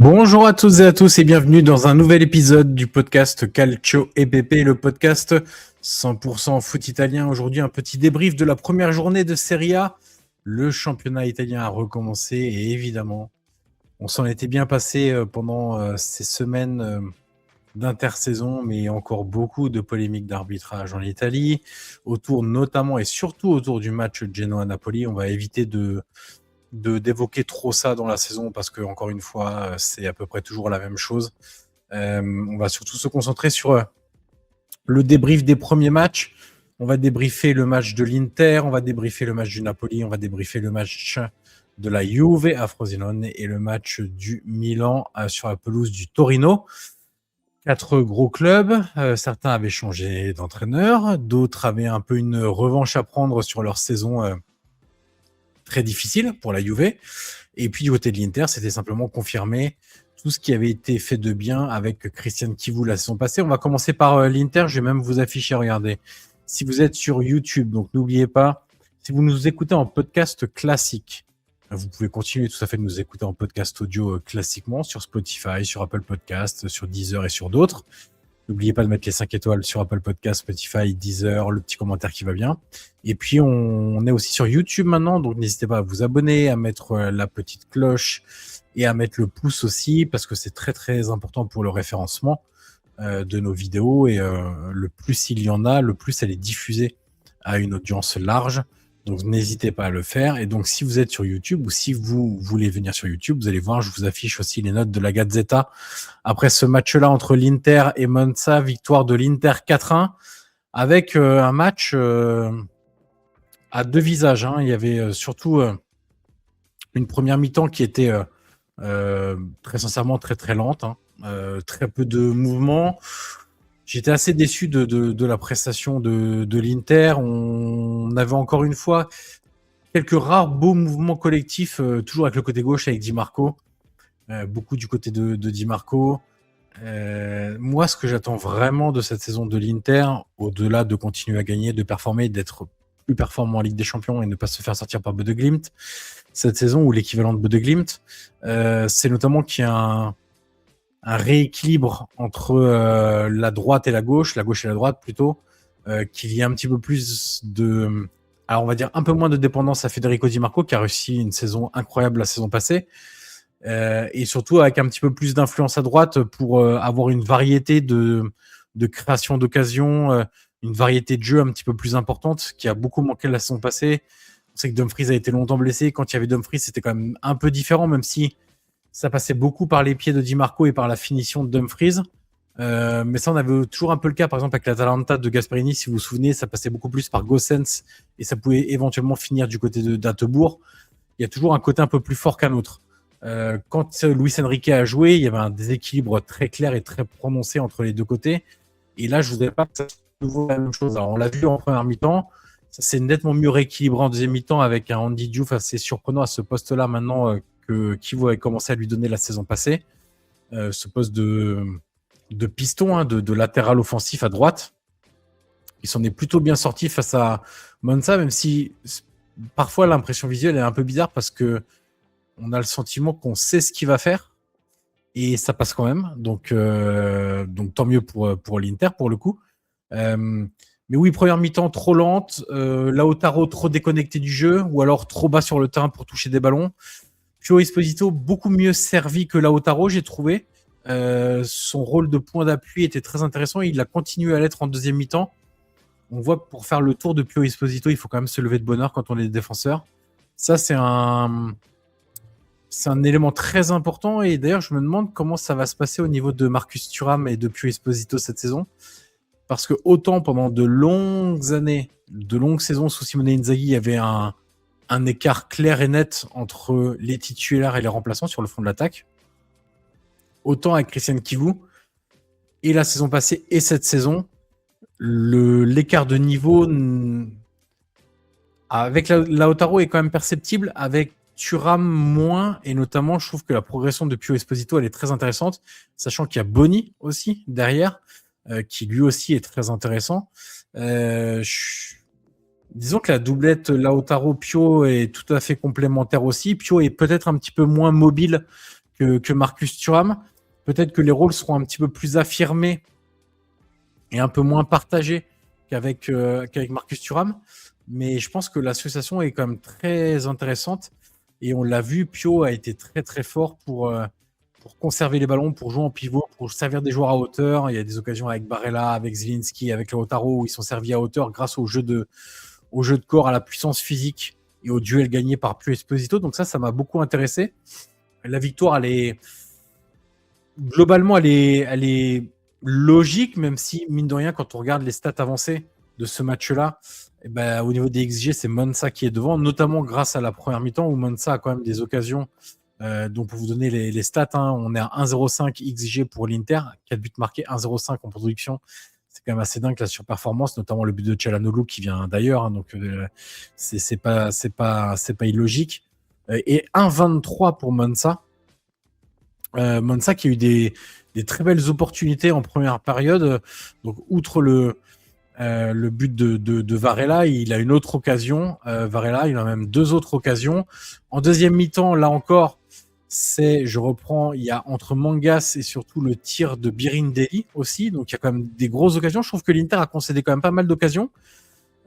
Bonjour à toutes et à tous et bienvenue dans un nouvel épisode du podcast Calcio et PP, le podcast 100% foot italien. Aujourd'hui, un petit débrief de la première journée de Serie A. Le championnat italien a recommencé et évidemment, on s'en était bien passé pendant ces semaines d'intersaison, mais encore beaucoup de polémiques d'arbitrage en Italie, autour notamment et surtout autour du match Genoa-Napoli. On va éviter d'évoquer trop ça dans la saison parce que encore une fois c'est à peu près toujours la même chose. On va surtout se concentrer sur le débrief des premiers matchs. On va débriefer le match de l'Inter, on va débriefer le match du Napoli, on va débriefer le match de la Juve à Frosinone et le match du Milan sur la pelouse du Torino. 4 gros clubs, certains avaient changé d'entraîneur, d'autres avaient un peu une revanche à prendre sur leur saison très difficile pour la Juve. Et puis du côté de l'Inter, c'était simplement confirmer tout ce qui avait été fait de bien avec Christian Chivu la saison passée. On va commencer par l'Inter. Je vais même vous afficher, regardez. Si vous êtes sur YouTube, donc n'oubliez pas, si vous nous écoutez en podcast classique, vous pouvez continuer tout à fait de nous écouter en podcast audio classiquement sur Spotify, sur Apple Podcast, sur Deezer et sur d'autres. N'oubliez pas de mettre les 5 étoiles sur Apple Podcast, Spotify, Deezer, le petit commentaire qui va bien. Et puis, on est aussi sur YouTube maintenant, donc n'hésitez pas à vous abonner, à mettre la petite cloche et à mettre le pouce aussi, parce que c'est très, très important pour le référencement de nos vidéos. Et le plus il y en a, le plus elle est diffusée à une audience large. Donc, n'hésitez pas à le faire. Et donc, si vous êtes sur YouTube ou si vous voulez venir sur YouTube, vous allez voir, je vous affiche aussi les notes de la Gazzetta. Après ce match-là entre l'Inter et Monza, victoire de l'Inter 4-1, avec un match à deux visages. Il y avait surtout une première mi-temps qui était très sincèrement très très lente. Très peu de mouvements. J'étais assez déçu de la prestation de l'Inter. On avait encore une fois quelques rares beaux mouvements collectifs, toujours avec le côté gauche, avec Di Marco. Beaucoup du côté de Di Marco. Moi, ce que j'attends vraiment de cette saison de l'Inter, au-delà de continuer à gagner, de performer, d'être plus performant en Ligue des Champions et ne pas se faire sortir par Bodø/Glimt, cette saison, ou l'équivalent de Bodø/Glimt, c'est notamment qu'il y a un rééquilibre entre la droite et la gauche et la droite plutôt, qu'il y ait un petit peu plus de... Alors on va dire un peu moins de dépendance à Federico Di Marco, qui a réussi une saison incroyable la saison passée, et surtout avec un petit peu plus d'influence à droite pour avoir une variété de création d'occasions, une variété de jeu un petit peu plus importante, qui a beaucoup manqué la saison passée. On sait que Dumfries a été longtemps blessé. Quand il y avait Dumfries, c'était quand même un peu différent, même si ça passait beaucoup par les pieds de Di Marco et par la finition de Dumfries. Mais ça, on avait toujours un peu le cas, par exemple, avec l'Atalanta de Gasperini. Si vous vous souvenez, ça passait beaucoup plus par Gossens et ça pouvait éventuellement finir du côté d'Atebourg. Il y a toujours un côté un peu plus fort qu'un autre. Quand Luis Enrique a joué, il y avait un déséquilibre très clair et très prononcé entre les deux côtés. Et là, je ne voudrais pas que ça soit de nouveau la même chose. Alors, on l'a vu en première mi-temps. Ça s'est nettement mieux rééquilibré en deuxième mi-temps avec un Andy Diouf assez surprenant à ce poste-là maintenant que Chivu avait commencé à lui donner la saison passée. Ce poste de piston, de latéral offensif à droite. Il s'en est plutôt bien sorti face à Monza, même si parfois l'impression visuelle est un peu bizarre parce que on a le sentiment qu'on sait ce qu'il va faire et ça passe quand même. Donc tant mieux pour l'Inter pour le coup. Mais oui, première mi-temps trop lente, Lautaro trop déconnecté du jeu ou alors trop bas sur le terrain pour toucher des ballons. Pio Esposito beaucoup mieux servi que Lautaro, j'ai trouvé. Son rôle de point d'appui était très intéressant. Il a continué à l'être en deuxième mi-temps. On voit que pour faire le tour de Pio Esposito, il faut quand même se lever de bonne heure quand on est défenseur. Ça, c'est un élément très important. Et d'ailleurs, je me demande comment ça va se passer au niveau de Marcus Thuram et de Pio Esposito cette saison. Parce que autant pendant de longues années, de longues saisons sous Simone Inzaghi, il y avait un écart clair et net entre les titulaires et les remplaçants sur le front de l'attaque. Autant avec Christian Chivu, et la saison passée et cette saison, l'écart de niveau avec Lautaro est quand même perceptible, avec Thuram moins, et notamment je trouve que la progression de Pio Esposito elle est très intéressante, sachant qu'il y a Boni aussi derrière, qui lui aussi est très intéressant. Disons que la doublette Lautaro-Pio est tout à fait complémentaire aussi. Pio est peut-être un petit peu moins mobile que Marcus Thuram. Peut-être que les rôles seront un petit peu plus affirmés et un peu moins partagés qu'avec Marcus Thuram. Mais je pense que l'association est quand même très intéressante. Et on l'a vu, Pio a été très très fort pour conserver les ballons, pour jouer en pivot, pour servir des joueurs à hauteur. Il y a des occasions avec Barella, avec Zielinski, avec Lautaro où ils sont servis à hauteur grâce au jeu de corps, à la puissance physique et au duel gagné par Pio Esposito. Donc ça m'a beaucoup intéressé. La victoire, globalement, elle est logique, même si, mine de rien, quand on regarde les stats avancées de ce match-là, au niveau des XG, c'est Monza qui est devant, notamment grâce à la première mi-temps où Monza a quand même des occasions. Donc, pour vous donner les stats, on est à 1,05 XG pour l'Inter, 4 buts marqués, 1,05 en production. C'est quand même assez dingue la surperformance, notamment le but de Çalhanoğlu qui vient d'ailleurs. Donc, c'est pas illogique. Et 1,23 pour Monza. Monza qui a eu des très belles opportunités en première période. Donc, outre le but de Varela, il a une autre occasion. Varela, il a même 2 autres occasions. En deuxième mi-temps, là encore, il y a entre Mangas et surtout le tir de Birindelli aussi. Donc, il y a quand même des grosses occasions. Je trouve que l'Inter a concédé quand même pas mal d'occasions.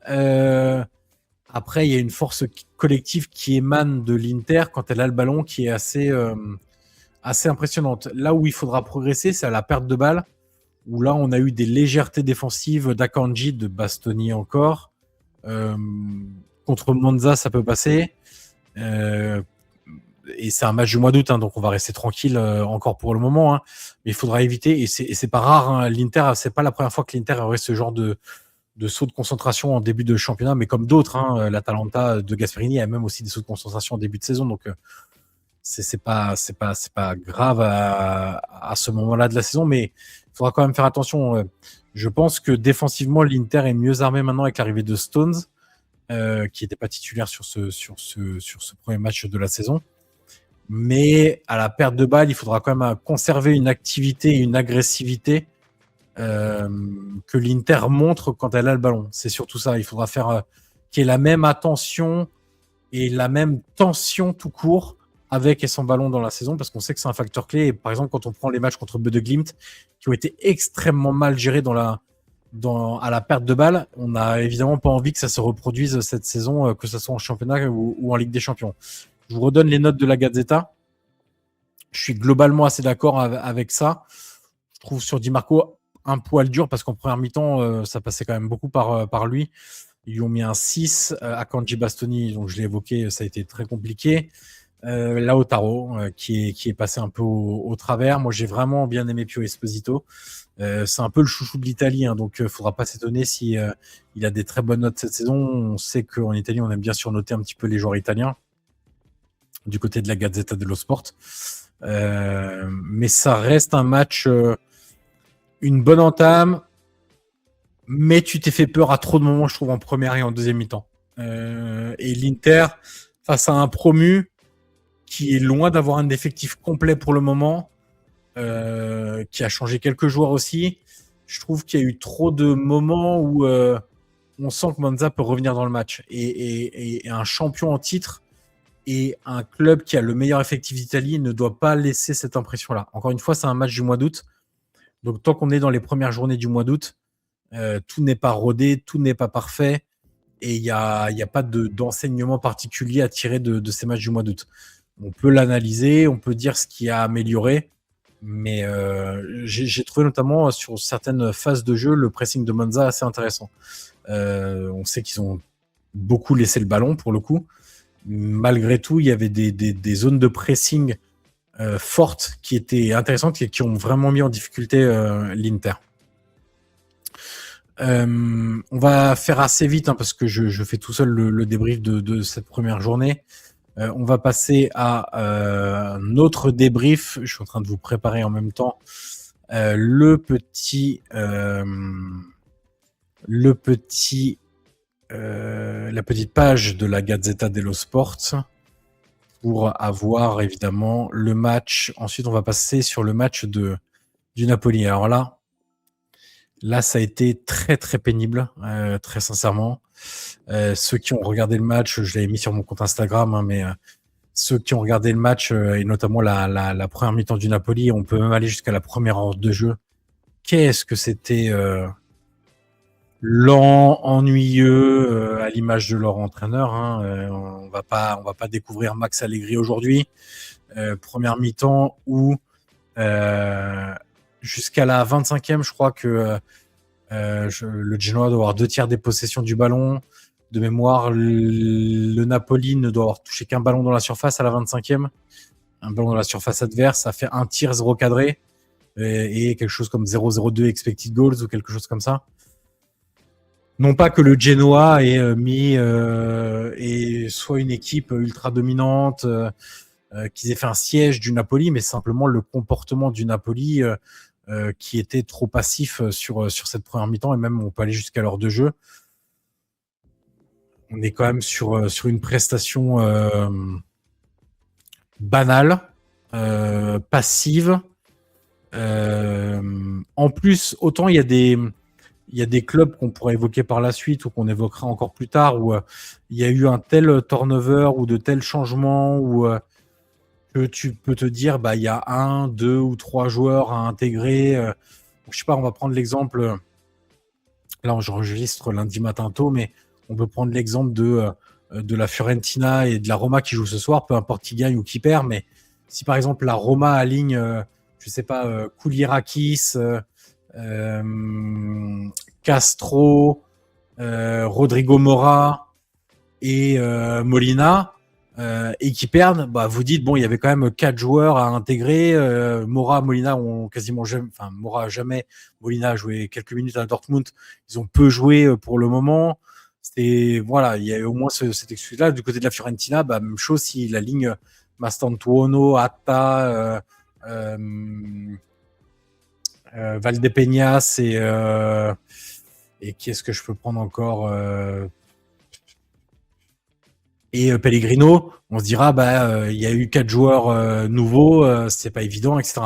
Après, il y a une force collective qui émane de l'Inter quand elle a le ballon qui est assez impressionnante. Là où il faudra progresser, c'est à la perte de balle, où là, on a eu des légèretés défensives d'Akanji, de Bastoni encore. Contre Monza, ça peut passer. Et c'est un match du mois d'août, donc on va rester tranquille encore pour le moment. Mais il faudra éviter, et c'est pas rare. L'Inter, c'est pas la première fois que l'Inter aurait ce genre de saut de concentration en début de championnat, mais comme d'autres, l'Atalanta de Gasperini a même aussi des sauts de concentration en début de saison. Donc, c'est pas grave à ce moment-là de la saison, mais il faudra quand même faire attention. Je pense que défensivement, l'Inter est mieux armé maintenant avec l'arrivée de Stones, qui n'était pas titulaire sur ce premier match de la saison. Mais à la perte de balle, il faudra quand même conserver une activité et une agressivité que l'Inter montre quand elle a le ballon. C'est surtout ça. Il faudra faire qu'il y ait la même attention et la même tension tout court avec et sans ballon dans la saison, parce qu'on sait que c'est un facteur clé. Et par exemple, quand on prend les matchs contre Bode Glimt, qui ont été extrêmement mal gérés à la perte de balle, on n'a évidemment pas envie que ça se reproduise cette saison, que ce soit en championnat ou en Ligue des Champions. Je vous redonne les notes de la Gazzetta. Je suis globalement assez d'accord avec ça. Je trouve sur Di Marco un poil dur, parce qu'en première mi-temps, ça passait quand même beaucoup par lui. Ils lui ont mis un 6. Akanji Bastoni, donc je l'ai évoqué, ça a été très compliqué. Lautaro, qui est passé un peu au travers. Moi, j'ai vraiment bien aimé Pio Esposito. C'est un peu le chouchou de l'Italie, donc il ne faudra pas s'étonner si il a des très bonnes notes cette saison. On sait qu'en Italie, on aime bien surnoter un petit peu les joueurs italiens du côté de la Gazzetta dello Sport. Mais ça reste un match, une bonne entame, mais tu t'es fait peur à trop de moments, je trouve, en première et en deuxième mi-temps. Et l'Inter, face à un promu qui est loin d'avoir un effectif complet pour le moment, qui a changé quelques joueurs aussi, je trouve qu'il y a eu trop de moments où on sent que Monza peut revenir dans le match. Et un champion en titre et un club qui a le meilleur effectif d'Italie ne doit pas laisser cette impression-là. Encore une fois, c'est un match du mois d'août. Donc, tant qu'on est dans les premières journées du mois d'août, tout n'est pas rodé, tout n'est pas parfait. Et il n'y a pas d'enseignement particulier à tirer de ces matchs du mois d'août. On peut l'analyser, on peut dire ce qui a amélioré. Mais j'ai trouvé notamment sur certaines phases de jeu le pressing de Monza assez intéressant. On sait qu'ils ont beaucoup laissé le ballon pour le coup. Malgré tout, il y avait des zones de pressing fortes qui étaient intéressantes et qui ont vraiment mis en difficulté l'Inter. On va faire assez vite parce que je fais tout seul le débrief de cette première journée. On va passer à un autre débrief. Je suis en train de vous préparer en même temps la petite page de la Gazzetta dello Sport pour avoir évidemment le match. Ensuite, on va passer sur le match du Napoli. Alors là, ça a été très très pénible, très sincèrement. Ceux qui ont regardé le match, je l'avais mis sur mon compte Instagram, mais ceux qui ont regardé le match, et notamment la première mi-temps du Napoli, on peut même aller jusqu'à la première heure de jeu. Qu'est-ce que c'était lent, ennuyeux, à l'image de leur entraîneur. Hein. On va pas découvrir Max Allegri aujourd'hui. Première mi-temps où jusqu'à la 25e, je crois que le Genoa doit avoir 2 tiers des possessions du ballon. De mémoire, le Napoli ne doit avoir touché qu'un ballon dans la surface à la 25e. Un ballon dans la surface adverse, ça fait un tir, 0 cadré, et quelque chose comme 0,02 expected goals ou quelque chose comme ça. Non pas que le Genoa ait mis et soit une équipe ultra dominante, qu'ils aient fait un siège du Napoli, mais simplement le comportement du Napoli qui était trop passif sur cette première mi-temps, et même on peut aller jusqu'à l'heure de jeu. On est quand même sur une prestation banale, passive. En plus, autant il y a des clubs qu'on pourrait évoquer par la suite ou qu'on évoquera encore plus tard où il y a eu un tel turnover ou de tels changements où que tu peux te dire il y a 1, 2 ou 3 joueurs à intégrer. Je sais pas, on va prendre l'exemple. Là, j'enregistre lundi matin tôt, mais on peut prendre l'exemple de la Fiorentina et de la Roma qui jouent ce soir, peu importe qui gagne ou qui perd. Mais si par exemple la Roma aligne, je sais pas, Koulirakis, Castro, Rodrigo Mora et Molina, et qui perdent, vous dites bon, il y avait quand même 4 joueurs à intégrer. Mora, Molina ont quasiment jamais, enfin Mora jamais, Molina a joué quelques minutes à Dortmund. Ils ont peu joué pour le moment. C'était voilà, il y a au moins cette excuse-là. Du côté de la Fiorentina, même chose si la ligne Mastantuono, Atta, Valdepeñas et qui est-ce que je peux prendre encore et Pellegrino, on se dira il y a eu 4 joueurs nouveaux, c'est pas évident, etc.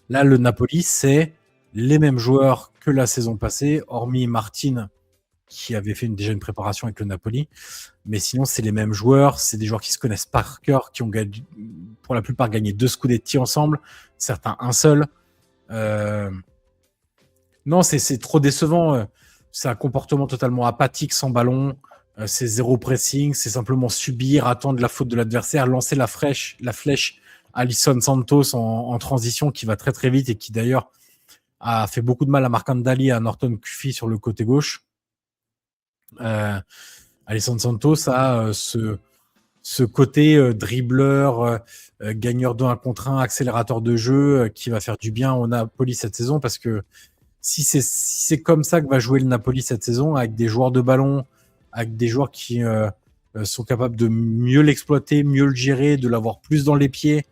Là, le Napoli, c'est les mêmes joueurs que la saison passée, hormis Martin qui avait fait déjà une préparation avec le Napoli. Mais sinon, c'est les mêmes joueurs, c'est des joueurs qui se connaissent par cœur, qui ont pour la plupart gagné 2 Scudetti ensemble, certains un seul. Non, c'est trop décevant. C'est un comportement totalement apathique sans ballon. C'est zéro pressing, c'est simplement subir, attendre la faute de l'adversaire, lancer la flèche Alisson Santos en transition qui va très très vite et qui d'ailleurs a fait beaucoup de mal à Marcandali et à Norton Cuffy sur le côté gauche. Alisson Santos a ce côté dribbleur, gagneur de 1 contre 1, accélérateur de jeu qui va faire du bien au Napoli cette saison, parce que si c'est comme ça que va jouer le Napoli cette saison, avec des joueurs de ballon, avec des joueurs qui sont capables de mieux l'exploiter, mieux le gérer, de l'avoir plus dans les pieds.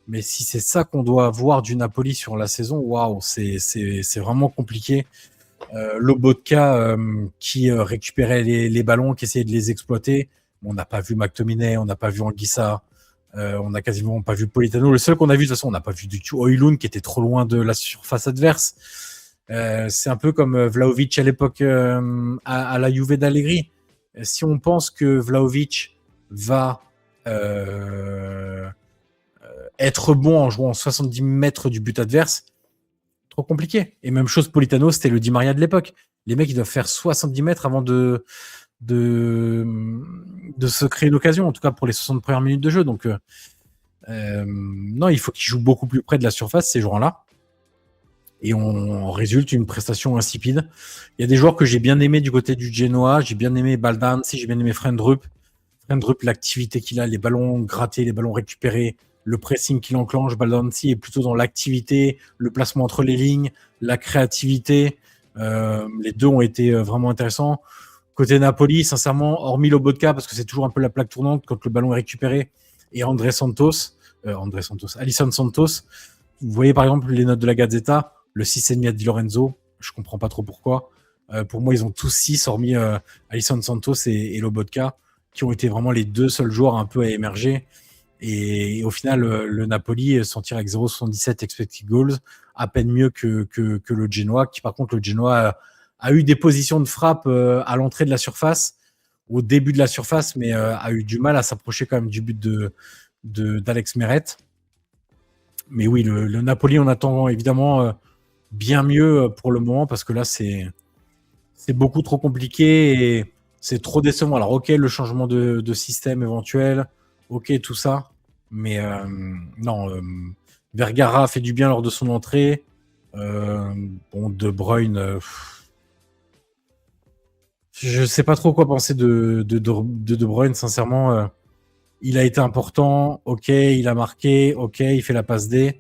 Mais si c'est ça qu'on doit voir du Napoli sur la saison, waouh, c'est vraiment compliqué. Lobotka qui récupérait les ballons, qui essayait de les exploiter. On n'a pas vu McTominay, on n'a pas vu Anguissa, on n'a quasiment pas vu Politano. Le seul qu'on a vu, de toute façon, on n'a pas vu du tout Højlund qui était trop loin de la surface adverse. C'est un peu comme Vlahovic à l'époque à la Juve d'Allegri. Si on pense que Vlahovic va être bon en jouant 70 mètres du but adverse, trop compliqué. Et même chose, Politano, c'était le Di Maria de l'époque. Les mecs, ils doivent faire 70 mètres avant de se créer une occasion, en tout cas pour les 60 premières minutes de jeu. Donc, non, il faut qu'ils jouent beaucoup plus près de la surface, ces joueurs-là. Et on résulte une prestation insipide. Il y a des joueurs que j'ai bien aimés du côté du Genoa. J'ai bien aimé Baldanzi, j'ai bien aimé Frendrup. Frendrup, l'activité qu'il a, les ballons grattés, les ballons récupérés, le pressing qu'il enclenche. Baldanzi est plutôt dans l'activité, le placement entre les lignes, la créativité. Les deux ont été vraiment intéressants. Côté Napoli, sincèrement, hormis Lobotka, parce que c'est toujours un peu la plaque tournante quand le ballon est récupéré, et Alisson Santos, vous voyez par exemple les notes de la Gazzetta, le 6,5 à Di Lorenzo, je comprends pas trop pourquoi. Pour moi, ils ont tous 6, hormis Alisson Santos et Lobotka, qui ont été vraiment les deux seuls joueurs un peu à émerger. Et au final, le Napoli s'en tire avec 0,77 expected goals, à peine mieux que le Genoa, qui par contre, le Genoa a eu des positions de frappe à l'entrée de la surface, au début de la surface, mais a eu du mal à s'approcher quand même du but d'Alex Meret. Mais oui, le Napoli, on attend évidemment bien mieux pour le moment parce que là, c'est beaucoup trop compliqué et c'est trop décevant. Alors, ok, le changement de système éventuel, ok, tout ça. Mais non, Vergara fait du bien lors de son entrée. Bon, De Bruyne, je sais pas trop quoi penser de Bruyne, sincèrement. Il a été important, ok, il a marqué, ok, il fait la passe D.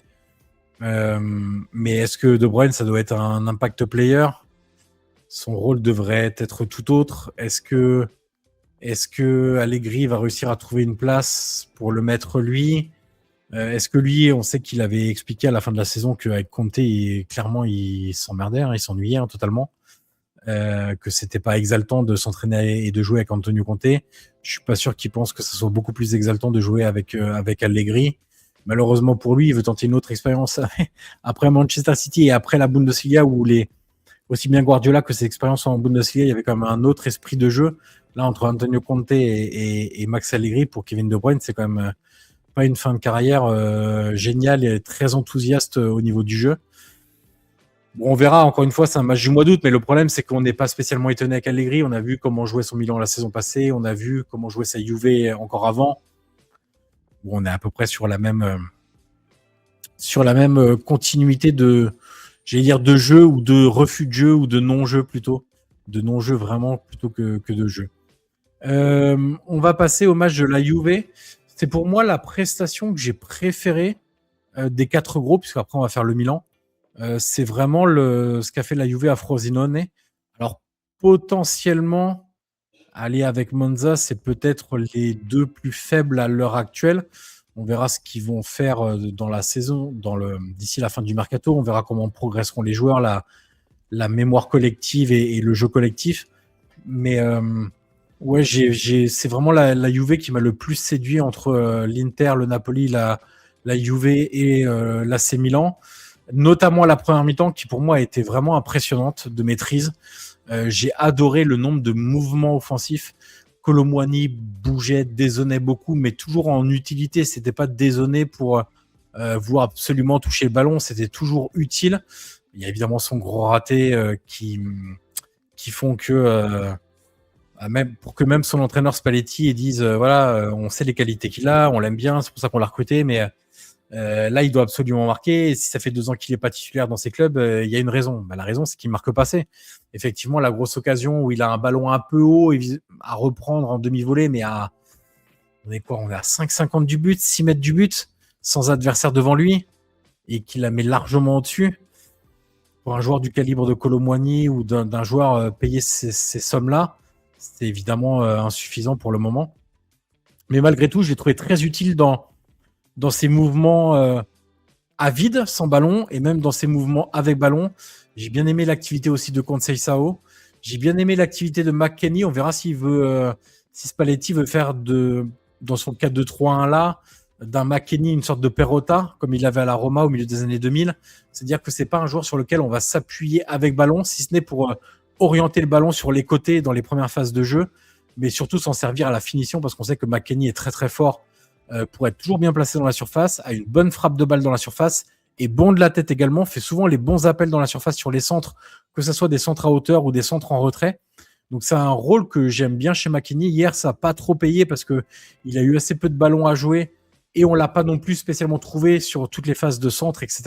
Mais est-ce que De Bruyne, ça doit être un impact player? Son rôle devrait être tout autre. Est-ce que Allegri va réussir à trouver une place pour le mettre lui? Est-ce que lui, on sait qu'il avait expliqué à la fin de la saison qu'avec Conte, clairement, il s'emmerdait, il s'ennuyait totalement. Que c'était pas exaltant de s'entraîner et de jouer avec Antonio Conte. Je suis pas sûr qu'il pense que ce soit beaucoup plus exaltant de jouer avec Allegri. Malheureusement pour lui, il veut tenter une autre expérience après Manchester City et après la Bundesliga où aussi bien Guardiola que ses expériences en Bundesliga, il y avait quand même un autre esprit de jeu. Là, entre Antonio Conte et Max Allegri, pour Kevin De Bruyne, c'est quand même pas une fin de carrière géniale et très enthousiaste au niveau du jeu. Bon, on verra, encore une fois, c'est un match du mois d'août, mais le problème, c'est qu'on n'est pas spécialement étonné avec Allegri. On a vu comment jouait son Milan la saison passée, on a vu comment jouait sa Juve encore avant. Bon, on est à peu près sur la même continuité j'allais dire, de jeu ou de refus de jeu ou de non-jeu plutôt. De non-jeu vraiment plutôt que de jeu. On va passer au match de la Juve. C'est pour moi la prestation que j'ai préférée des 4 gros, puisqu'après on va faire le Milan. C'est vraiment ce qu'a fait la Juve à Frosinone. Alors, potentiellement, aller avec Monza, c'est peut-être les 2 plus faibles à l'heure actuelle. On verra ce qu'ils vont faire dans la saison, d'ici la fin du mercato. On verra comment progresseront les joueurs, la mémoire collective et le jeu collectif. Mais ouais, c'est vraiment la Juve qui m'a le plus séduit entre l'Inter, le Napoli, la Juve et l'AC Milan. Notamment la première mi-temps qui pour moi a été vraiment impressionnante de maîtrise. J'ai adoré le nombre de mouvements offensifs. Kolo Muani bougeait, dézonnait beaucoup, mais toujours en utilité. C'était pas dézonné pour vouloir absolument toucher le ballon. C'était toujours utile. Il y a évidemment son gros raté qui font que même pour que même son entraîneur Spalletti dise voilà, on sait les qualités qu'il a, on l'aime bien, c'est pour ça qu'on l'a recruté, mais là, il doit absolument marquer. Et si ça fait 2 ans qu'il n'est pas titulaire dans ses clubs, il y a une raison. La raison, c'est qu'il ne marque pas assez. Effectivement, la grosse occasion où il a un ballon un peu haut à reprendre en demi-volée, mais on est quoi? On est à 5,50 du but, 6 mètres du but, sans adversaire devant lui, et qu'il la met largement au-dessus. Pour un joueur du calibre de Kolo Muani ou d'un joueur payé ces sommes-là, c'est évidemment insuffisant pour le moment. Mais malgré tout, je l'ai trouvé très utile dans ses mouvements à vide, sans ballon, et même dans ses mouvements avec ballon. J'ai bien aimé l'activité aussi de Conceição. J'ai bien aimé l'activité de McKennie. On verra si Spalletti veut faire dans son 4-2-3-1 là, d'un McKennie une sorte de Perrotta, comme il avait à la Roma au milieu des années 2000. C'est-à-dire que c'est pas un joueur sur lequel on va s'appuyer avec ballon, si ce n'est pour orienter le ballon sur les côtés dans les premières phases de jeu, mais surtout s'en servir à la finition, parce qu'on sait que McKennie est très très fort pour être toujours bien placé dans la surface, a une bonne frappe de balle dans la surface, et bon de la tête également, fait souvent les bons appels dans la surface sur les centres, que ce soit des centres à hauteur ou des centres en retrait. Donc c'est un rôle que j'aime bien chez McKennie. Hier, ça n'a pas trop payé parce qu'il a eu assez peu de ballons à jouer et on ne l'a pas non plus spécialement trouvé sur toutes les phases de centre, etc.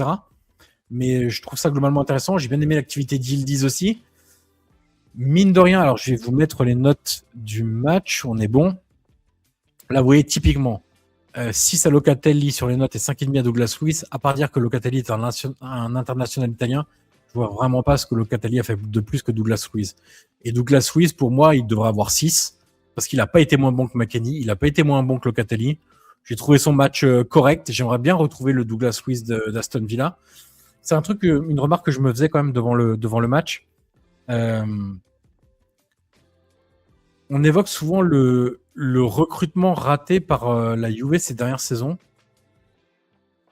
Mais je trouve ça globalement intéressant. J'ai bien aimé l'activité d'Yildiz aussi. Mine de rien, alors je vais vous mettre les notes du match, on est bon. Là, vous voyez, typiquement, 6 à Locatelli sur les notes et 5,5 à Douglas Luiz. À part dire que Locatelli est un international italien, je vois vraiment pas ce que Locatelli a fait de plus que Douglas Luiz. Et Douglas Luiz, pour moi, il devrait avoir 6 parce qu'il n'a pas été moins bon que McKennie, il n'a pas été moins bon que Locatelli. J'ai trouvé son match correct. J'aimerais bien retrouver le Douglas Luiz d'Aston Villa. C'est une remarque que je me faisais quand même devant le match. On évoque souvent le recrutement raté par la Juve ces dernières saisons.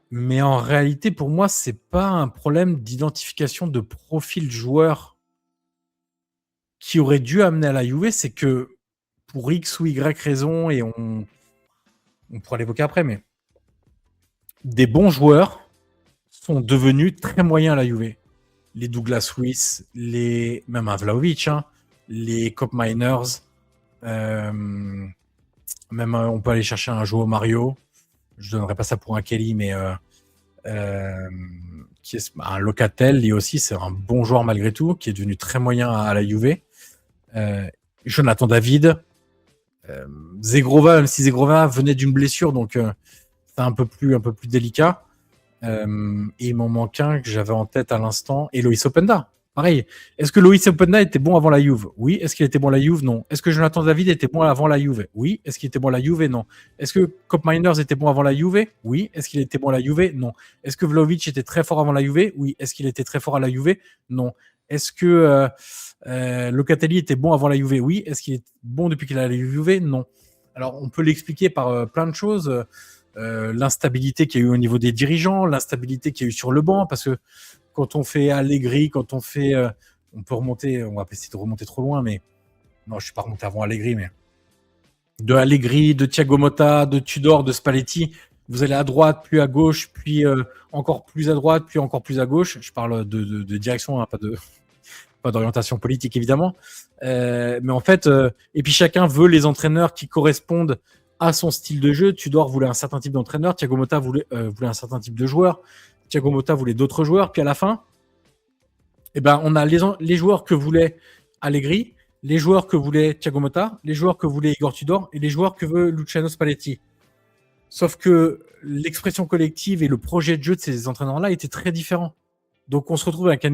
Mais en réalité, pour moi, c'est pas un problème d'identification de profil joueur qui aurait dû amener à la Juve. C'est que pour X ou Y raison, et on pourra l'évoquer après, mais des bons joueurs sont devenus très moyens à la Juve. Les Douglas Luiz, même un Vlahovic, hein, les Cop Miners, euh, même on peut aller chercher un Joao Mario. Je donnerais pas ça pour un Kelly, mais qui est un Locatel, lui aussi, c'est un bon joueur malgré tout, qui est devenu très moyen à la Juve. Jonathan David, Zegrova, même si Zegrova venait d'une blessure, donc c'est un peu plus délicat. Et il m'en manque un que j'avais en tête à l'instant, et Loïs Openda. Pareil. Est-ce que Loïs Openda était bon avant la Juve? Oui. Est-ce qu'il était bon à la Juve? Non. Est-ce que Jonathan David était bon avant la Juve? Oui. Est-ce qu'il était bon à la Juve? Non. Est-ce que Cop Miners était bon avant la Juve? Oui. Est-ce qu'il était bon à la Juve? Non. Est-ce que Vlahovic était très fort avant la Juve? Oui. Est-ce qu'il était très fort à la Juve? Non. Est-ce que Locatelli était bon avant la Juve? Oui. Est-ce qu'il est bon depuis qu'il a la Juve? Non. Alors, on peut l'expliquer par plein de choses. L'instabilité qu'il y a eu au niveau des dirigeants, l'instabilité qu'il y a eu sur le banc, parce que quand on fait Allegri, quand on fait... on peut remonter, on va essayer de remonter trop loin, mais... Non, je ne suis pas remonté avant Allegri, mais... De Allegri, de Thiago Motta, de Tudor, de Spalletti, vous allez à droite, puis à gauche, puis encore plus à droite, puis encore plus à gauche. Je parle de direction, hein, pas d'orientation politique, évidemment. Mais en fait, et puis chacun veut les entraîneurs qui correspondent à son style de jeu. Tudor voulait un certain type d'entraîneur, Thiago Motta voulait un certain type de joueur, Thiago Motta voulait d'autres joueurs, puis à la fin, eh ben, on a les joueurs que voulait Allegri, les joueurs que voulait Thiago Motta, les joueurs que voulait Igor Tudor et les joueurs que veut Luciano Spalletti. Sauf que l'expression collective et le projet de jeu de ces entraîneurs-là étaient très différents. Donc on se retrouve avec un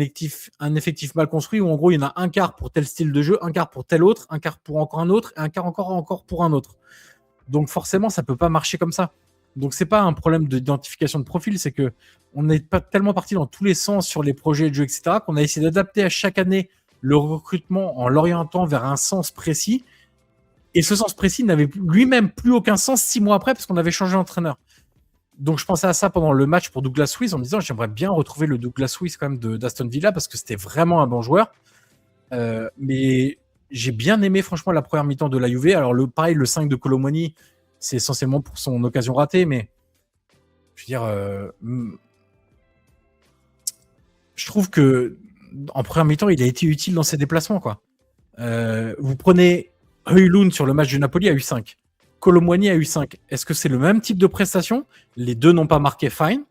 effectif mal construit où en gros il y en a un quart pour tel style de jeu, un quart pour tel autre, un quart pour encore un autre, et un quart encore pour un autre. Donc forcément, ça peut pas marcher comme ça. Donc c'est pas un problème d'identification de profil, c'est que on n'est pas tellement parti dans tous les sens sur les projets de jeu, etc., qu'on a essayé d'adapter à chaque année le recrutement en l'orientant vers un sens précis. Et ce sens précis n'avait lui-même plus aucun sens 6 mois après parce qu'on avait changé d'entraîneur. Donc je pensais à ça pendant le match pour Douglas Luiz en me disant j'aimerais bien retrouver le Douglas Luiz quand même d'Aston Villa parce que c'était vraiment un bon joueur. Mais j'ai bien aimé franchement la première mi-temps de la Juve. Alors pareil, le 5 de Kolo Muani, c'est essentiellement pour son occasion ratée, mais je veux dire, je trouve que en première mi-temps, il a été utile dans ses déplacements, quoi. Vous prenez Højlund sur le match du Napoli à U5, Kolo Muani à U5. Est-ce que c'est le même type de prestation? Les deux n'ont pas marqué, fine.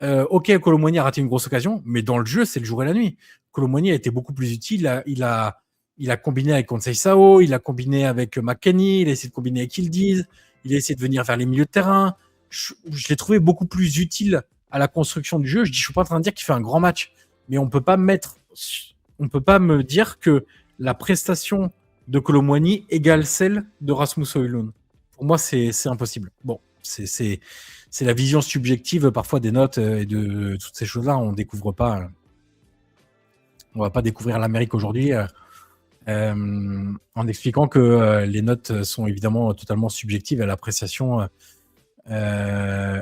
Ok, Kolo Muani a raté une grosse occasion, mais dans le jeu, c'est le jour et la nuit. Kolo Muani a été beaucoup plus utile. Il a combiné avec Conceição, il a combiné avec McKennie, il a essayé de combiner avec Yildiz, il a essayé de venir vers les milieux de terrain. Je l'ai trouvé beaucoup plus utile à la construction du jeu. Je suis pas en train de dire qu'il fait un grand match, mais on peut pas me dire que la prestation de Kolo Muani égale celle de Rasmus Højlund. Pour moi, c'est impossible. Bon, c'est la vision subjective parfois des notes et de toutes ces choses-là. On va pas découvrir l'Amérique aujourd'hui en expliquant que les notes sont évidemment totalement subjectives à l'appréciation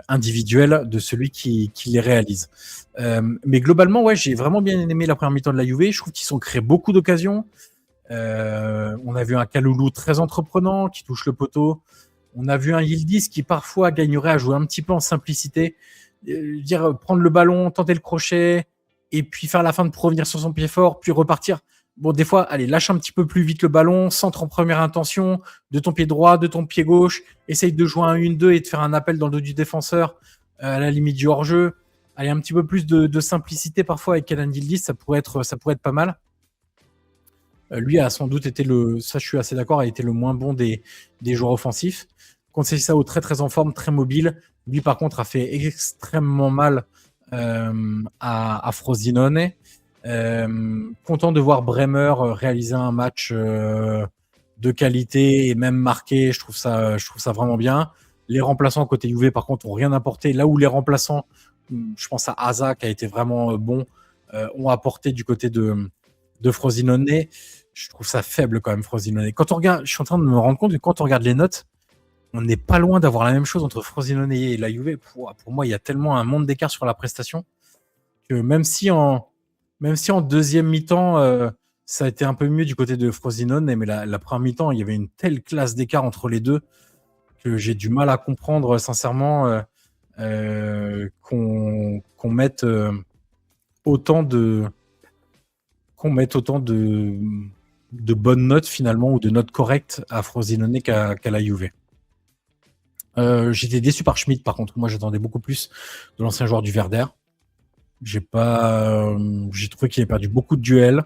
individuelle de celui qui les réalise. Mais globalement, ouais, j'ai vraiment bien aimé la première mi-temps de la Juve. Je trouve qu'ils sont créés beaucoup d'occasions. On a vu un Kalulu très entreprenant qui touche le poteau. On a vu un Yildiz qui parfois gagnerait à jouer un petit peu en simplicité, prendre le ballon, tenter le crochet, et puis faire la fin pour revenir sur son pied fort, puis repartir. Bon, des fois, allez, lâche un petit peu plus vite le ballon, centre en première intention, de ton pied droit, de ton pied gauche, essaye de jouer un 1-2 et de faire un appel dans le dos du défenseur à la limite du hors-jeu. Allez, un petit peu plus de simplicité parfois avec Kenan Yildiz, ça pourrait être pas mal. Lui a sans doute été ça je suis assez d'accord, a été le moins bon des joueurs offensifs. Conceição très très en forme, très mobile. Lui par contre a fait extrêmement mal à Frosinone. Content de voir Bremer réaliser un match de qualité et même marqué. Je trouve ça vraiment bien. Les remplaçants côté Juve par contre ont rien apporté. Là où les remplaçants, je pense à Asa qui a été vraiment bon, ont apporté du côté de Frosinone. Je trouve ça faible quand même, Frosinone. Quand on regarde, je suis en train de me rendre compte que quand on regarde les notes, on n'est pas loin d'avoir la même chose entre Frosinone et la Juve. Pour moi, il y a tellement un monde d'écart sur la prestation que même si en deuxième mi-temps, ça a été un peu mieux du côté de Frosinone, mais la première mi-temps, il y avait une telle classe d'écart entre les deux que j'ai du mal à comprendre, sincèrement, qu'on mette autant de bonnes notes finalement ou de notes correctes à Frosinone qu'à la Juve. J'étais déçu par Schmidt par contre. Moi j'attendais beaucoup plus de l'ancien joueur du Werder. J'ai trouvé qu'il a perdu beaucoup de duels.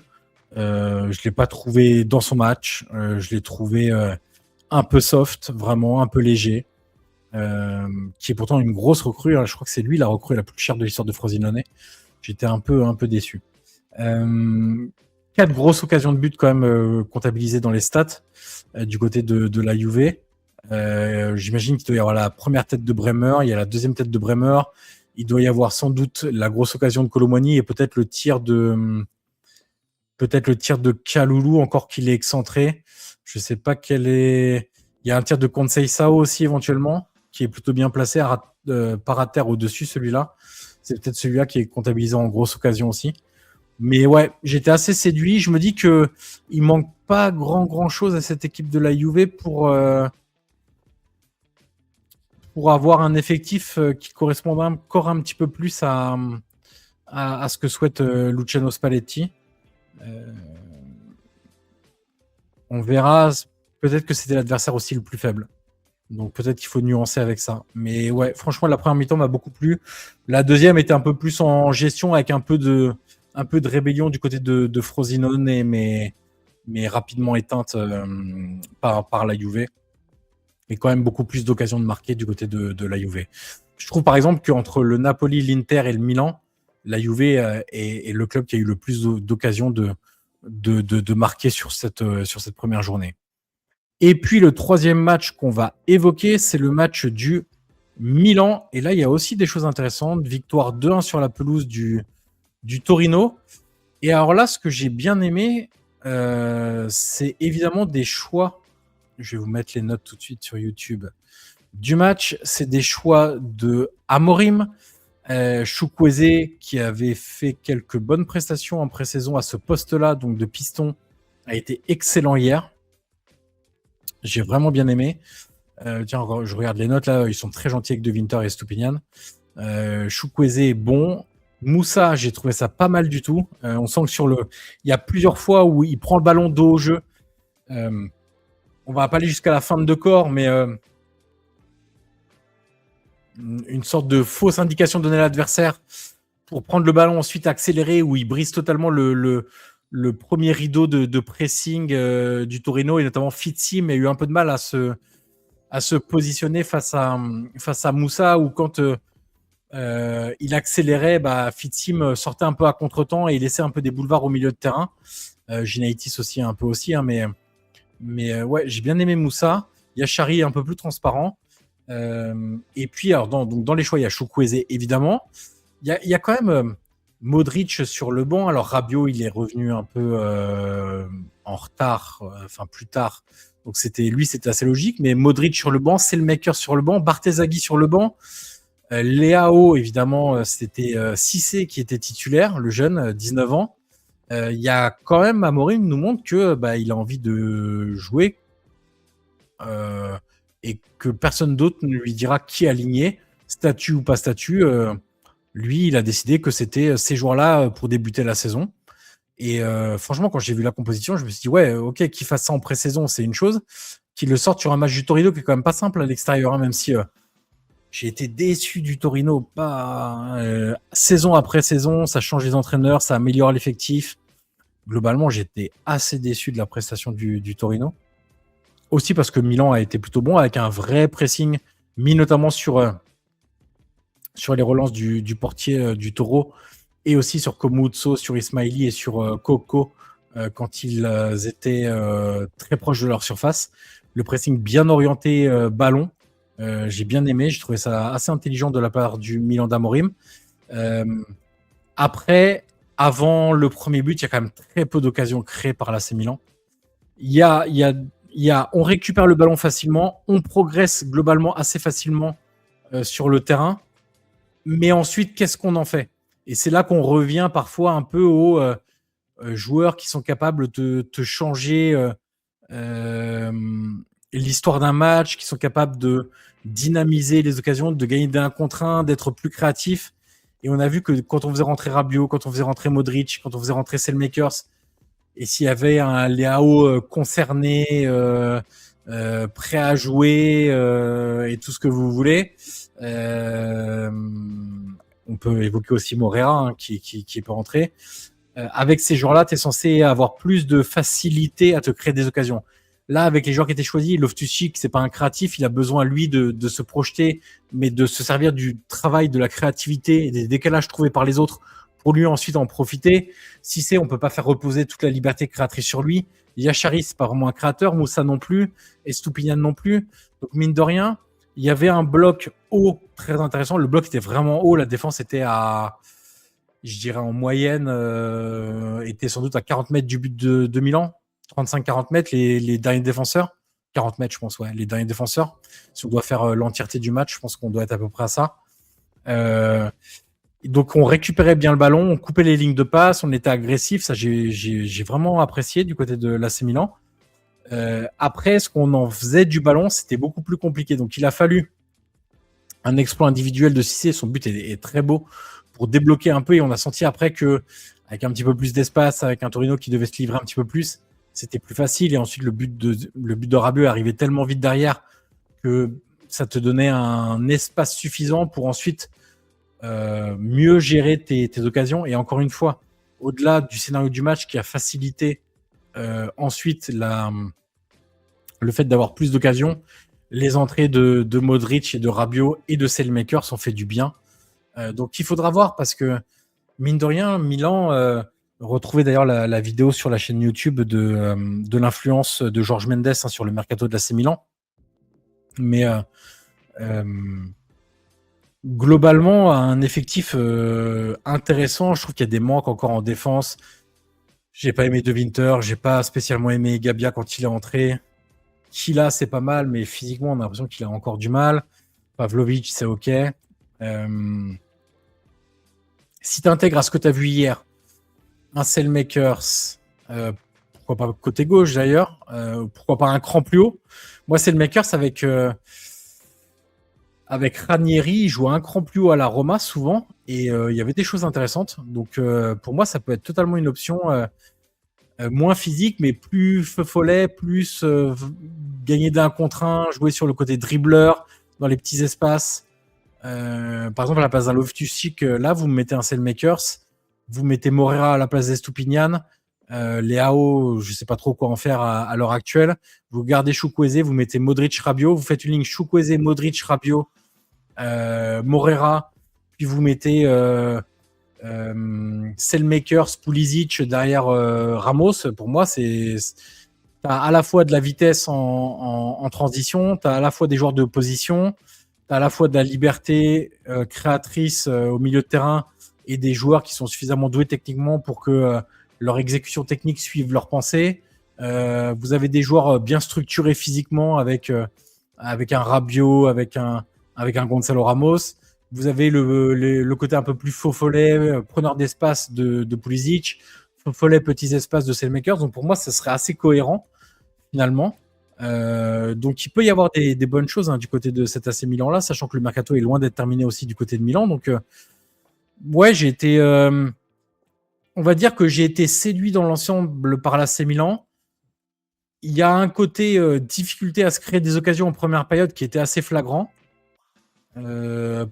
Je l'ai pas trouvé dans son match. Je l'ai trouvé un peu soft, vraiment un peu léger. Qui est pourtant une grosse recrue. Je crois que c'est lui la recrue la plus chère de l'histoire de Frosinone. J'étais un peu déçu. 4 grosses occasions de but quand même comptabilisées dans les stats du côté de la Juve. J'imagine qu'il doit y avoir la première tête de Bremer, il y a la deuxième tête de Bremer, il doit y avoir sans doute la grosse occasion de Kolo Muani et peut-être le tir de Kalulu encore qu'il est excentré. Je sais pas quel est. Il y a un tir de Conceição aussi éventuellement qui est plutôt bien placé par à terre au-dessus celui-là. C'est peut-être celui-là qui est comptabilisé en grosse occasion aussi. Mais ouais, j'étais assez séduit. Je me dis que il manque pas grand chose à cette équipe de la Juve pour avoir un effectif qui correspond encore un petit peu plus à ce que souhaite Luciano Spalletti. On verra. Peut-être que c'était l'adversaire aussi le plus faible. Donc peut-être qu'il faut nuancer avec ça. Mais ouais, franchement, la première mi-temps m'a beaucoup plu. La deuxième était un peu plus en gestion avec un peu de rébellion du côté de Frosinone, mais rapidement éteinte par la Juve. Et quand même beaucoup plus d'occasions de marquer du côté de la Juve. Je trouve par exemple qu'entre le Napoli, l'Inter et le Milan, la Juve est le club qui a eu le plus d'occasions de marquer sur cette première journée. Et puis le troisième match qu'on va évoquer, c'est le match du Milan. Et là, il y a aussi des choses intéressantes. Victoire 2-1 sur la pelouse du Torino. Et alors là, ce que j'ai bien aimé, c'est évidemment des choix. Je vais vous mettre les notes tout de suite sur YouTube. Du match, c'est des choix de Amorim, Chukwueze qui avait fait quelques bonnes prestations en pré-saison à ce poste-là, donc de piston, a été excellent hier. J'ai vraiment bien aimé. Tiens, je regarde les notes là, ils sont très gentils avec De Winter et Stupinian. Chukwueze est bon. Moussa, j'ai trouvé ça pas mal du tout. On sent que il y a plusieurs fois où il prend le ballon dos au jeu. On va pas aller jusqu'à la fin de corps, mais une sorte de fausse indication donnée à l'adversaire pour prendre le ballon, ensuite accélérer, où il brise totalement le premier rideau de pressing du Torino, et notamment Fitzim a eu un peu de mal à se positionner face à Moussa, où quand il accélérait, Fitzim sortait un peu à contre-temps et il laissait un peu des boulevards au milieu de terrain. Ginaitis aussi un peu aussi, hein, mais ouais, j'ai bien aimé Moussa. Yachari un peu plus transparent. Et puis, alors, dans les choix, il y a Chukwueze, évidemment. Il y a quand même Modric sur le banc. Alors, Rabiot, il est revenu un peu en retard, plus tard. Donc, c'était assez logique. Mais Modric sur le banc, Selmaker sur le banc, Bartezaghi sur le banc. Leao, évidemment, c'était Cissé qui était titulaire, le jeune, 19 ans. Il y a quand même, Amorim nous montre que il a envie de jouer et que personne d'autre ne lui dira qui aligner, statut ou pas statut. Lui, il a décidé que c'était ces joueurs-là pour débuter la saison. Et franchement, quand j'ai vu la composition, je me suis dit, ouais, ok, qu'il fasse ça en pré-saison, c'est une chose. Qu'il le sorte sur un match du Torino qui est quand même pas simple à l'extérieur, hein, même si j'ai été déçu du Torino, saison après saison, ça change les entraîneurs, ça améliore l'effectif. Globalement, j'étais assez déçu de la prestation du Torino. Aussi parce que Milan a été plutôt bon, avec un vrai pressing, mis notamment sur les relances du portier du Toro, et aussi sur Komutso, sur Ismaili et sur Coco, quand ils étaient très proches de leur surface. Le pressing bien orienté ballon, j'ai bien aimé, j'ai trouvé ça assez intelligent de la part du Milan d'Amorim. Après, avant le premier but, il y a quand même très peu d'occasions créées par l'AC Milan. On récupère le ballon facilement, on progresse globalement assez facilement sur le terrain, mais ensuite, qu'est-ce qu'on en fait? Et c'est là qu'on revient parfois un peu aux joueurs qui sont capables de te changer l'histoire d'un match, qui sont capables de dynamiser les occasions, de gagner d'un contre un, d'être plus créatifs. Et on a vu que quand on faisait rentrer Rabiot, quand on faisait rentrer Modric, quand on faisait rentrer Selmakers, et s'il y avait un Leao concerné, prêt à jouer et tout ce que vous voulez, on peut évoquer aussi Moreira qui peut rentrer. Avec ces joueurs-là, tu es censé avoir plus de facilité à te créer des occasions. Là, avec les joueurs qui étaient choisis, Loftus-Cheek, c'est pas un créatif, il a besoin, lui, de se projeter, mais de se servir du travail, de la créativité et des décalages trouvés par les autres pour lui ensuite en profiter. Cissé, on peut pas faire reposer toute la liberté créatrice sur lui. Yachari, c'est pas vraiment un créateur, Moussa non plus, et Stupinian non plus. Donc, mine de rien, il y avait un bloc haut très intéressant. Le bloc était vraiment haut, la défense était à, je dirais en moyenne, était sans doute à 40 mètres du but de Milan. 35-40 mètres, les derniers défenseurs. 40 mètres, je pense, ouais, les derniers défenseurs. Si on doit faire l'entièreté du match, je pense qu'on doit être à peu près à ça. Donc, on récupérait bien le ballon, on coupait les lignes de passe, on était agressif. Ça, j'ai vraiment apprécié du côté de l'AC Milan. Après, ce qu'on en faisait du ballon, c'était beaucoup plus compliqué. Donc, il a fallu un exploit individuel de Cissé. Son but est très beau pour débloquer un peu. Et on a senti après que, avec un petit peu plus d'espace, avec un Torino qui devait se livrer un petit peu plus, c'était plus facile. Et ensuite, le but de Rabiot arrivait tellement vite derrière que ça te donnait un espace suffisant pour ensuite mieux gérer tes occasions. Et encore une fois, au-delà du scénario du match qui a facilité ensuite le fait d'avoir plus d'occasions, les entrées de Modric et de Rabiot et de Selmaker sont fait du bien. Donc il faudra voir parce que mine de rien, Milan, retrouvez d'ailleurs la vidéo sur la chaîne YouTube de l'influence de Jorge Mendes sur le mercato de l'AC Milan. Mais globalement, un effectif intéressant. Je trouve qu'il y a des manques encore en défense. J'ai pas aimé De Winter, j'ai pas spécialement aimé Gabia quand il est entré. Kila, c'est pas mal, mais physiquement, on a l'impression qu'il a encore du mal. Pavlovic, c'est OK. Si tu intègres à ce que tu as vu hier, un Selmakers, pourquoi pas côté gauche d'ailleurs, pourquoi pas un cran plus haut. Moi, Selmakers avec Ranieri, il joue un cran plus haut à la Roma souvent, et il y avait des choses intéressantes. Donc pour moi, ça peut être totalement une option moins physique, mais plus feu follet, plus gagner d'un contre un, jouer sur le côté dribbleur, dans les petits espaces. Par exemple, à la place d'un Loftus-Cheek, là, vous me mettez un Selmakers, vous mettez Moreira à la place d'Estupinian, Leao, je ne sais pas trop quoi en faire à l'heure actuelle. Vous gardez Chukwueze, vous mettez Modric, Rabiot, vous faites une ligne Chukwueze, Modric, Rabiot, Moreira, puis vous mettez Selmakers, Pulisic derrière Ramos. Pour moi, t'as à la fois de la vitesse en transition, t'as à la fois des joueurs de position, t'as à la fois de la liberté créatrice au milieu de terrain et des joueurs qui sont suffisamment doués techniquement pour que leur exécution technique suive leur pensée. Vous avez des joueurs bien structurés physiquement avec un Rabiot, avec un Gonzalo Ramos. Vous avez le côté un peu plus faux follet, preneur d'espace de Pulisic, faux follet, petits espaces de Selmakers. Donc pour moi, ça serait assez cohérent finalement. Donc il peut y avoir des bonnes choses du côté de cet AC Milan là, sachant que le mercato est loin d'être terminé aussi du côté de Milan. Donc ouais, j'ai été, on va dire que j'ai été séduit dans l'ensemble par l'AC Milan. Il y a un côté difficulté à se créer des occasions en première période qui était assez flagrant.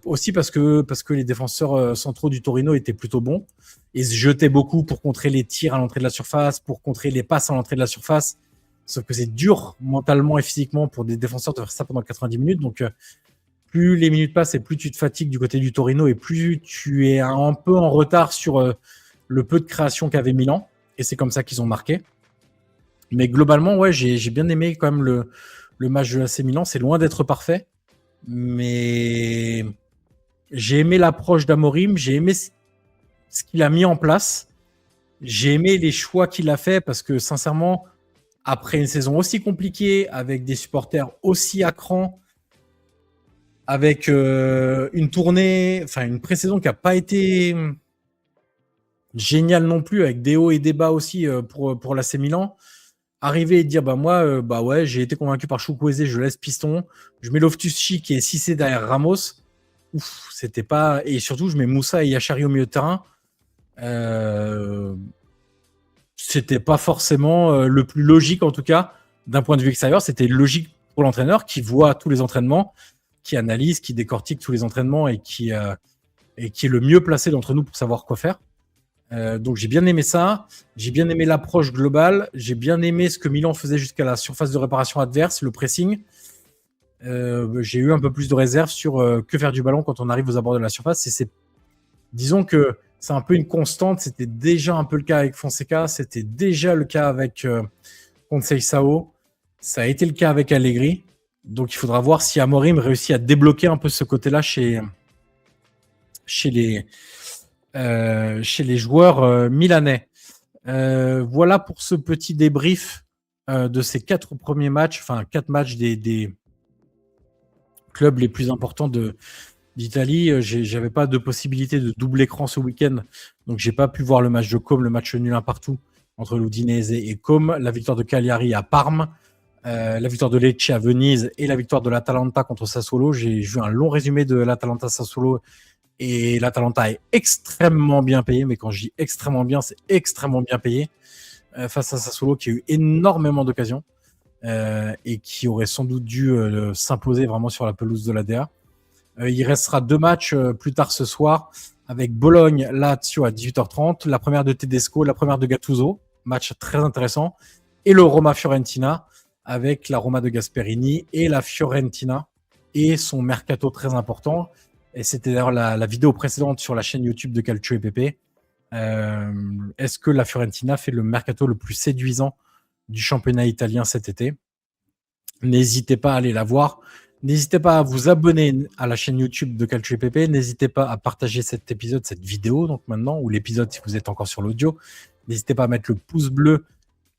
Aussi parce que les défenseurs centraux du Torino étaient plutôt bons et se jetaient beaucoup pour contrer les tirs à l'entrée de la surface, pour contrer les passes à l'entrée de la surface. Sauf que c'est dur mentalement et physiquement pour des défenseurs de faire ça pendant 90 minutes. Donc, plus les minutes passent et plus tu te fatigues du côté du Torino et plus tu es un peu en retard sur le peu de création qu'avait Milan. Et c'est comme ça qu'ils ont marqué. Mais globalement, ouais, j'ai bien aimé quand même le match de l'AC Milan. C'est loin d'être parfait. Mais j'ai aimé l'approche d'Amorim. J'ai aimé ce qu'il a mis en place. J'ai aimé les choix qu'il a fait parce que sincèrement, après une saison aussi compliquée, avec des supporters aussi à cran, avec une tournée, enfin une pré-saison qui n'a pas été géniale non plus, avec des hauts et des bas aussi pour l'AC Milan, arriver et dire bah moi bah ouais, j'ai été convaincu par Chukwueze, je laisse piston, je mets Loftus-Cheek qui est Cissé derrière Ramos. Ouf, c'était pas, et surtout je mets Moussa et Yachari au milieu de terrain. C'était pas forcément le plus logique, en tout cas d'un point de vue extérieur. C'était logique pour l'entraîneur qui voit tous les entraînements, qui analyse, qui décortique tous les entraînements et qui est le mieux placé d'entre nous pour savoir quoi faire. Donc j'ai bien aimé ça, j'ai bien aimé l'approche globale, j'ai bien aimé ce que Milan faisait jusqu'à la surface de réparation adverse, le pressing. J'ai eu un peu plus de réserve sur que faire du ballon quand on arrive aux abords de la surface. Disons que c'est un peu une constante, c'était déjà un peu le cas avec Fonseca, c'était déjà le cas avec Conceição, ça a été le cas avec Allegri. Donc il faudra voir si Amorim réussit à débloquer un peu ce côté-là chez les joueurs milanais. Voilà pour ce petit débrief de ces 4 premiers matchs, enfin 4 matchs des clubs les plus importants d'Italie. J'avais pas de possibilité de double écran ce week-end, donc j'ai pas pu voir le match de Comme, le match nul 1 partout entre l'Udinese et Comme, la victoire de Cagliari à Parme, la victoire de Lecce à Venise et la victoire de l'Atalanta contre Sassuolo. J'ai vu un long résumé de l'Atalanta Sassuolo et l'Atalanta est extrêmement bien payé, mais quand je dis extrêmement bien, c'est extrêmement bien payé face à Sassuolo qui a eu énormément d'occasions et qui aurait sans doute dû s'imposer vraiment sur la pelouse de l'ADA. Il restera 2 matchs plus tard ce soir avec Bologne-Lazio à 18h30, la première de Tedesco, la première de Gattuso, match très intéressant, et le Roma-Fiorentina avec la Roma de Gasperini et la Fiorentina et son mercato très important. Et c'était d'ailleurs la vidéo précédente sur la chaîne YouTube de Calcio et Pepe. Est-ce que la Fiorentina fait le mercato le plus séduisant du championnat italien cet été? N'hésitez pas à aller la voir. N'hésitez pas à vous abonner à la chaîne YouTube de Calcio et Pepe. N'hésitez pas à partager cet épisode, cette vidéo, donc maintenant, ou l'épisode si vous êtes encore sur l'audio. N'hésitez pas à mettre le pouce bleu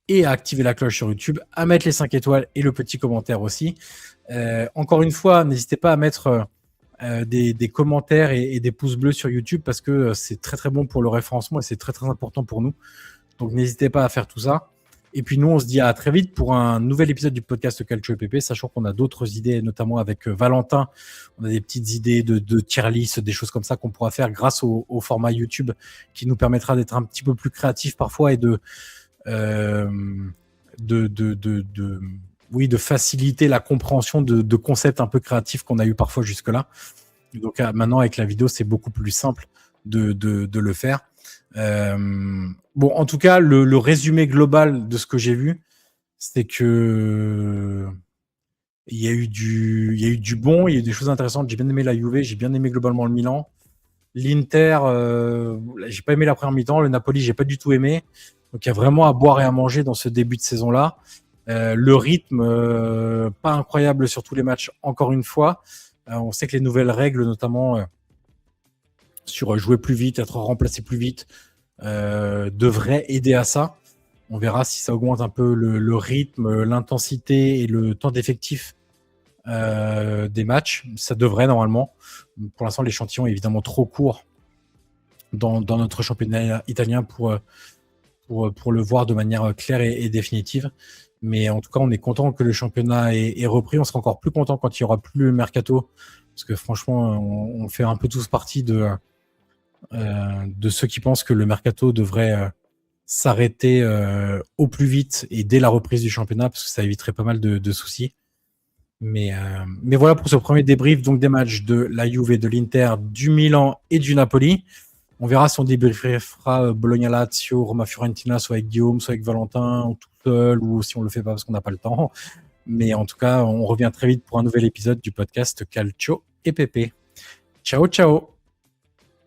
et à activer la cloche sur YouTube, à mettre les 5 étoiles et le petit commentaire aussi. Encore une fois, n'hésitez pas à mettre des commentaires et des pouces bleus sur YouTube parce que c'est très très bon pour le référencement et c'est très très important pour nous. Donc n'hésitez pas à faire tout ça. Et puis nous, on se dit à très vite pour un nouvel épisode du podcast Calcio et Pepe, sachant qu'on a d'autres idées, notamment avec Valentin. On a des petites idées de tier list, des choses comme ça qu'on pourra faire grâce au format YouTube qui nous permettra d'être un petit peu plus créatifs parfois et de faciliter la compréhension de concepts un peu créatifs qu'on a eu parfois jusque-là. Donc maintenant, avec la vidéo, c'est beaucoup plus simple de le faire. Bon, en tout cas, le résumé global de ce que j'ai vu, c'est que il y a eu du bon, il y a eu des choses intéressantes. J'ai bien aimé la Juve, j'ai bien aimé globalement le Milan. L'Inter, j'ai pas aimé la première mi-temps. Le Napoli, j'ai pas du tout aimé. Donc il y a vraiment à boire et à manger dans ce début de saison-là. Le rythme, pas incroyable sur tous les matchs, encore une fois. On sait que les nouvelles règles, notamment sur jouer plus vite, être remplacé plus vite, devraient aider à ça. On verra si ça augmente un peu le rythme, l'intensité et le temps d'effectif des matchs. Ça devrait normalement. Pour l'instant, l'échantillon est évidemment trop court dans notre championnat italien pour le voir de manière claire et définitive. Mais en tout cas, on est content que le championnat ait repris. On sera encore plus content quand il n'y aura plus le mercato. Parce que franchement, on fait un peu tous partie de ceux qui pensent que le mercato devrait s'arrêter au plus vite et dès la reprise du championnat, parce que ça éviterait pas mal de soucis. Mais voilà pour ce premier débrief donc des matchs de la Juve, de l'Inter, du Milan et du Napoli. On verra si on débriefera Bologna-Lazio, Roma-Fiorentina, soit avec Guillaume, soit avec Valentin, ou tout seul, ou si on le fait pas parce qu'on n'a pas le temps. Mais en tout cas, on revient très vite pour un nouvel épisode du podcast Calcio et Pepe. Ciao, ciao!